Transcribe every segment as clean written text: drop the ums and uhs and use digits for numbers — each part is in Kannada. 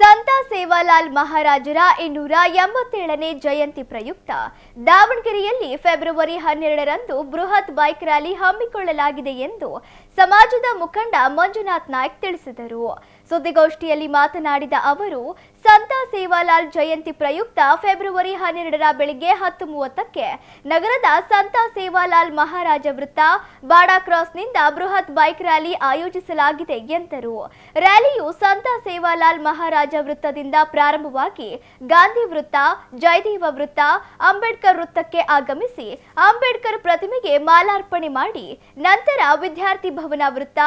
ಸಂತ ಸೇವಾಲಾಲ್ ಮಹಾರಾಜರ 287ನೇ ಜಯಂತಿ ಪ್ರಯುಕ್ತ ದಾವಣಗೆರೆಯಲ್ಲಿ ಫೆಬ್ರವರಿ 12ರಂದು ಬೃಹತ್ ಬೈಕ್ ರ್ಯಾಲಿ ಹಮ್ಮಿಕೊಳ್ಳಲಾಗಿದೆ ಎಂದು ಸಮಾಜದ ಮುಖಂಡ ಮಂಜುನಾಥ್ ನಾಯ್ಕ್ ತಿಳಿಸಿದರು. ಸುದ್ದಿಗೋಷ್ಠಿಯಲ್ಲಿ ಮಾತನಾಡಿದ ಅವರು, ಸಂತ ಸೇವಾಲಾಲ್ ಜಯಂತಿ ಪ್ರಯುಕ್ತ ಫೆಬ್ರವರಿ 12ರ ಬೆಳಗ್ಗೆ 10:30ಕ್ಕೆ ನಗರದ ಸಂತ ಸೇವಾಲಾಲ್ ಮಹಾರಾಜ ವೃತ್ತ ಬಾಡಾ ಕ್ರಾಸ್ನಿಂದ ಬೃಹತ್ ಬೈಕ್ ರ್ಯಾಲಿ ಆಯೋಜಿಸಲಾಗಿದೆ ಎಂದರು. ರ್ಯಾಲಿಯು ಸಂತ ಸೇವಾಲಾಲ್ ಮಹಾರಾಜ ವೃತ್ತದಿಂದ ಪ್ರಾರಂಭವಾಗಿ ಗಾಂಧಿ ವೃತ್ತ, ಜಯದೇವ ವೃತ್ತ, ಅಂಬೇಡ್ಕರ್ ವೃತ್ತಕ್ಕೆ ಆಗಮಿಸಿ ಅಂಬೇಡ್ಕರ್ ಪ್ರತಿಮೆಗೆ ಮಾಲಾರ್ಪಣೆ ಮಾಡಿ ನಂತರ ವಿದ್ಯಾರ್ಥಿ ಭವನ ವೃತ್ತ,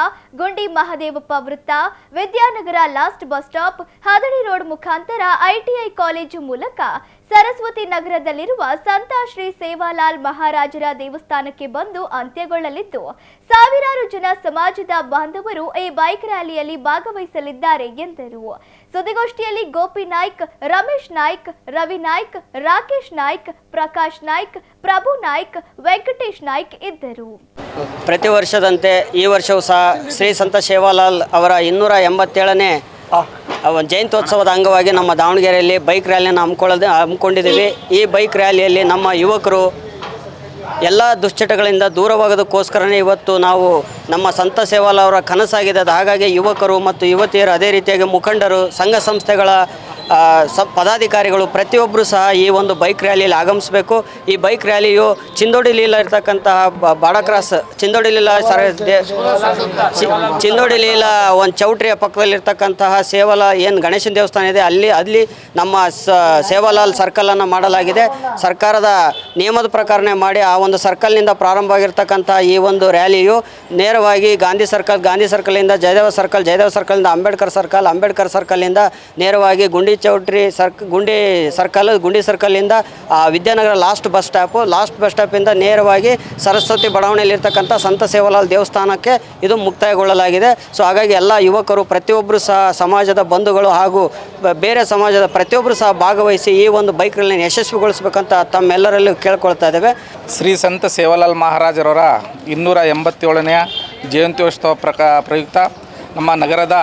ಗುಂಡಿ ಮಹದೇವಪ್ಪ ವೃತ್ತ, ವಿದ್ಯಾನಗರ ಲಾಸ್ಟ್ ಬಸ್ ಸ್ಟಾಪ್, ಹದಡಿ ರೋಡ್ ಮುಖಾಂತರ ಐಟಿಐ ಕಾಲೇಜು ಮೂಲಕ ಸರಸ್ವತಿ ನಗರದಲ್ಲಿರುವ ಸಂತ ಶ್ರೀ ಸೇವಾಲಾಲ್ ಮಹಾರಾಜರ ದೇವಸ್ಥಾನಕ್ಕೆ ಬಂದು ಅಂತ್ಯಗೊಳ್ಳಲಿದ್ದು, ಸಾವಿರಾರು ಜನ ಸಮಾಜದ ಬಾಂಧವರು ಈ ಬೈಕ್ ರ್ಯಾಲಿಯಲ್ಲಿ ಭಾಗವಹಿಸಲಿದ್ದಾರೆ ಎಂದರು. ಸುದ್ದಿಗೋಷ್ಠಿಯಲ್ಲಿ ಗೋಪಿ ನಾಯ್ಕ್, ರಮೇಶ್ ನಾಯ್ಕ್, ರವಿ ನಾಯ್ಕ್, ರಾಕೇಶ್ ನಾಯ್ಕ್, ಪ್ರಕಾಶ್ ನಾಯ್ಕ್, ಪ್ರಭು ನಾಯ್ಕ್, ವೆಂಕಟೇಶ್ ನಾಯ್ಕ್ ಇದ್ದರು. ಪ್ರತಿ ವರ್ಷದಂತೆ ಈ ವರ್ಷವೂ ಸಹ ಶ್ರೀ ಸಂತ ಸೇವಾಲಾಲ್ ಅವರ 287ನೇ ಜಯಂತ್ಯೋತ್ಸವದ ಅಂಗವಾಗಿ ನಮ್ಮ ದಾವಣಗೆರೆಯಲ್ಲಿ ಬೈಕ್ ರ್ಯಾಲಿಯನ್ನು ಹಮ್ಮಿಕೊಂಡಿದ್ದೀವಿ. ಈ ಬೈಕ್ ರ್ಯಾಲಿಯಲ್ಲಿ ನಮ್ಮ ಯುವಕರು ಎಲ್ಲ ದುಶ್ಚಟಗಳಿಂದ ದೂರವಾಗೋದಕ್ಕೋಸ್ಕರನೇ ಇವತ್ತು ನಾವು ನಮ್ಮ ಸಂತ ಸೇವಾಲಾಲ್ ಅವರ ಕನಸಾಗಿದೆ. ಹಾಗಾಗಿ ಯುವಕರು ಮತ್ತು ಯುವತಿಯರು, ಅದೇ ರೀತಿಯಾಗಿ ಮುಖಂಡರು, ಸಂಘ ಸಂಸ್ಥೆಗಳ ಪದಾಧಿಕಾರಿಗಳು ಪ್ರತಿಯೊಬ್ಬರು ಸಹ ಈ ಒಂದು ಬೈಕ್ ರ್ಯಾಲಿಯಲ್ಲಿ ಆಗಮಿಸಬೇಕು. ಈ ಬೈಕ್ ರ್ಯಾಲಿಯು ಚಿಂದೋಡಿಲೀಲ ಇರ್ತಕ್ಕಂತಹ ಬಾಡಾ ಕ್ರಾಸ್, ಚಿಂದೋಡಿಲೀಲ ಒಂದು ಚೌಟ್ರಿಯ ಪಕ್ಕದಲ್ಲಿರ್ತಕ್ಕಂತಹ ಸೇವಾಲಾಲ್ ಏನು ಗಣೇಶನ ದೇವಸ್ಥಾನ ಇದೆ, ಅಲ್ಲಿ ನಮ್ಮ ಸೇವಾಲಾಲ್ ಸರ್ಕಲನ್ನು ಮಾಡಲಾಗಿದೆ. ಸರ್ಕಾರದ ನಿಯಮದ ಪ್ರಕಾರನೇ ಮಾಡಿ ಆ ಒಂದು ಸರ್ಕಲ್ನಿಂದ ಪ್ರಾರಂಭವಾಗಿರ್ತಕ್ಕಂಥ ಈ ಒಂದು ರ್ಯಾಲಿಯು ನೇರವಾಗಿ ಗಾಂಧಿ ಸರ್ಕಲಿಂದ ಜಯದೇವ ಸರ್ಕಲಿಂದ ಅಂಬೇಡ್ಕರ್ ಸರ್ಕಲಿಂದ ನೇರವಾಗಿ ಗುಂಡಿ ಸರ್ಕಲಿಂದ ವಿದ್ಯಾನಗರ ಲಾಸ್ಟ್ ಬಸ್ ಸ್ಟಾಪಿಂದ ನೇರವಾಗಿ ಸರಸ್ವತಿ ಬಡಾವಣೆಯಲ್ಲಿರ್ತಕ್ಕಂಥ ಸಂತ ಸೇವಾಲಾಲ್ ದೇವಸ್ಥಾನಕ್ಕೆ ಇದು ಮುಕ್ತಾಯಗೊಳ್ಳಲಾಗಿದೆ. ಸೊ ಹಾಗಾಗಿ ಎಲ್ಲ ಯುವಕರು ಪ್ರತಿಯೊಬ್ಬರು ಸಹ ಸಮಾಜದ ಬಂಧುಗಳು ಹಾಗೂ ಬೇರೆ ಸಮಾಜದ ಪ್ರತಿಯೊಬ್ಬರು ಸಹ ಭಾಗವಹಿಸಿ ಈ ಒಂದು ಬೈಕ್ ರ್ಯಾಲಿಯನ್ನು ಯಶಸ್ವಿಗೊಳಿಸಬೇಕಂತ ತಮ್ಮೆಲ್ಲರಲ್ಲೂ ಕೇಳ್ಕೊಳ್ತಾ ಇದ್ದೇವೆ. ಶ್ರೀ ಸಂತ ಸೇವಾಲಾಲ್ ಮಹಾರಾಜರವರ 287ನೇ ಜಯಂತ್ಯೋತ್ಸವ ಪ್ರಯುಕ್ತ ನಮ್ಮ ನಗರದ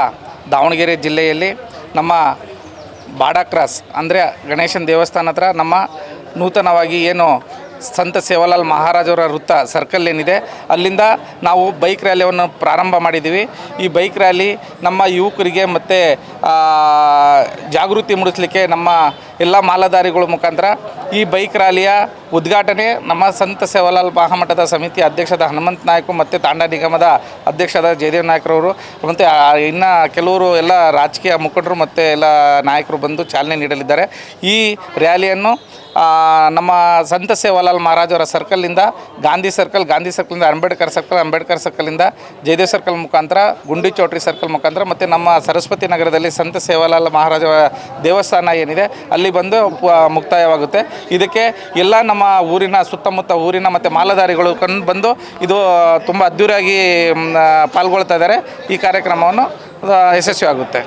ದಾವಣಗೆರೆ ಜಿಲ್ಲೆಯಲ್ಲಿ ನಮ್ಮ ಬಾಡಾ ಕ್ರಾಸ್ ಅಂದರೆ ಗಣೇಶನ ದೇವಸ್ಥಾನ ಹತ್ರ ನಮ್ಮ ನೂತನವಾಗಿ ಏನು ಸಂತ ಸೇವಾಲಾಲ್ ಮಹಾರಾಜವರ ವೃತ್ತ ಸರ್ಕಲ್ ಏನಿದೆ ಅಲ್ಲಿಂದ ನಾವು ಬೈಕ್ ರ್ಯಾಲಿಯನ್ನು ಪ್ರಾರಂಭ ಮಾಡಿದ್ದೀವಿ. ಈ ಬೈಕ್ ರ್ಯಾಲಿ ನಮ್ಮ ಯುವಕರಿಗೆ ಮತ್ತು ಜಾಗೃತಿ ಮೂಡಿಸಲಿಕ್ಕೆ ನಮ್ಮ ಎಲ್ಲ ಮಾಲಾಧಾರಿಗಳ ಮುಖಾಂತರ ಈ ಬೈಕ್ ರ್ಯಾಲಿಯ ಉದ್ಘಾಟನೆ ನಮ್ಮ ಸಂತ ಸೇವಾಲಾಲ್ ಮಹಾಮಠದ ಸಮಿತಿ ಅಧ್ಯಕ್ಷದ ಹನುಮಂತ ನಾಯ್ಕು ಮತ್ತು ತಾಂಡ ನಿಗಮದ ಅಧ್ಯಕ್ಷದ ಜಯದೇವ್ ನಾಯ್ಕರವರು ಮತ್ತು ಇನ್ನು ಕೆಲವರು ಎಲ್ಲ ರಾಜಕೀಯ ಮುಖಂಡರು ಮತ್ತು ಎಲ್ಲ ನಾಯಕರು ಬಂದು ಚಾಲನೆ ನೀಡಲಿದ್ದಾರೆ. ಈ ರ್ಯಾಲಿಯನ್ನು ನಮ್ಮ ಸಂತ ಸೇವಾಲಾಲ್ ಮಹಾರಾಜವರ ಸರ್ಕಲ್ನಿಂದ ಗಾಂಧಿ ಸರ್ಕಲಿಂದ ಅಂಬೇಡ್ಕರ್ ಸರ್ಕಲಿಂದ ಜಯದೇವ್ ಸರ್ಕಲ್ ಮುಖಾಂತರ ಗುಂಡಿ ಚೌಟ್ರಿ ಸರ್ಕಲ್ ಮುಖಾಂತರ ಮತ್ತು ನಮ್ಮ ಸರಸ್ವತಿ ನಗರದಲ್ಲಿ ಸಂತ ಸೇವಾಲಾಲ್ ಮಹಾರಾಜರ ದೇವಸ್ಥಾನ ಏನಿದೆ ಅಲ್ಲಿ ಬಂದು ಮುಕ್ತಾಯವಾಗುತ್ತೆ. ಇದಕ್ಕೆ ಎಲ್ಲ ನಮ್ಮ ಸುತ್ತಮುತ್ತ ಊರಿನ ಮತ್ತು ಮಾಲಾಧಾರಿಗಳು ಬಂದು ಇದು ತುಂಬ ಅದ್ಧೂರಿಯಾಗಿ ಪಾಲ್ಗೊಳ್ತಾ ಇದ್ದಾರೆ. ಈ ಕಾರ್ಯಕ್ರಮವನ್ನು ಯಶಸ್ವಿಯಾಗುತ್ತೆ.